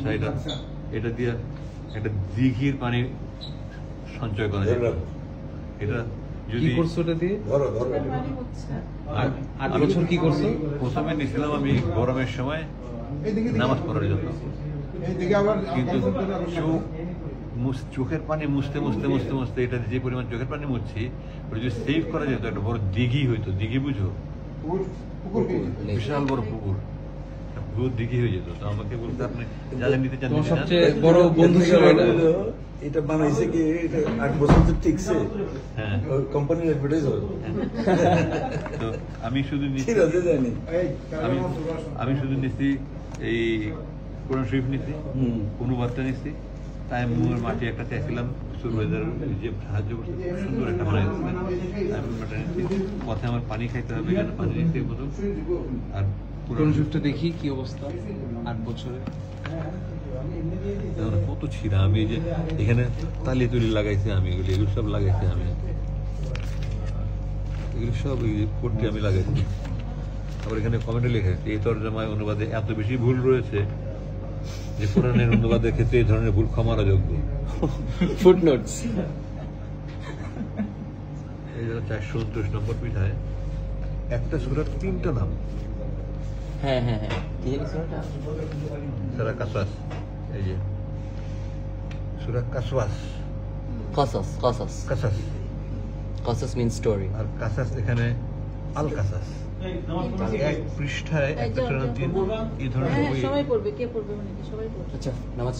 আচ্ছা এটা দিয়ে একটা দিঘির পানি সঞ্চয় করা যায়। এটা যদি করছো এটা দিয়ে ধরো 8 বছর কি করছো? প্রথমে নিয়েছিলাম আমি গরমের সময় নামাজ পড়ার জন্য, কিন্তু চোখের পানি মুছতে মুছতে মুছতে মুছতে এটা যে পরিমাণ চোখের পানি মুছছি ওটা যদি সেভ করা যেত একটা বড় দিঘি হইতো। দিঘি বুঝো? বিশাল বড় পুকুর, দিঘি হয়ে যেত। তো আমাকে বলতে আপনি যা যা নিতে চান। সবচেয়ে বড় বন্ধু ছিল এটা বানাইছে কি 8 বছর তো ঠিকছে। হ্যাঁ, কোম্পানির অ্যাডভার্টাইজ হয়। তো আমি শুধু নিচ্ছি, আমি শুধু নিচ্ছি এই কোরআন শরীফ নিচ্ছি, অনুবাদটা নিচ্ছি, তাই মুয়ের মাটি একটা চাইছিলাম, সুরবাজার যে সাহায্য করছে খুব সুন্দর একটা বানাই দিচ্ছিলেন, আমি ওটা নিচ্ছি। পথে আমার পানি খাইতে হবে, এখানে পানি নিচ্ছি প্রথম। আর কোরআন শরীফটা দেখি কি অবস্থা 8 বছরে। কত ছিঁড়া, আমি যে এখানে তালি তুলি লাগাইছি, আমি এগুলো সব লাগাইছি, আমি এগুলো সব পড়তে আমি লাগাইছি। আবার এখানে কমেন্টে লেখা আছে এই তর্জমায় অনুবাদে এত বেশি ভুল রয়েছে যে কোরআনের অনুবাদের ক্ষেত্রে এই ধরনের ভুল ক্ষমার অযোগ্য। ফুটনোটস। এই যারা 429 নম্বর পৃষ্ঠায় একটা সূরার 3টা নাম। হ্যাঁ হ্যাঁ হ্যাঁ, সূরা কাসাস, এই যে সূরা কাসওয়াস, Qasas means story. আর কাসাস এখানে আল কাসাস। এক পৃষ্ঠায় একটা সূরার 3 এই ধরনের সবাই পড়বে, কে পড়বে মানে কি সবাই পড়বে। আচ্ছা, নামাজ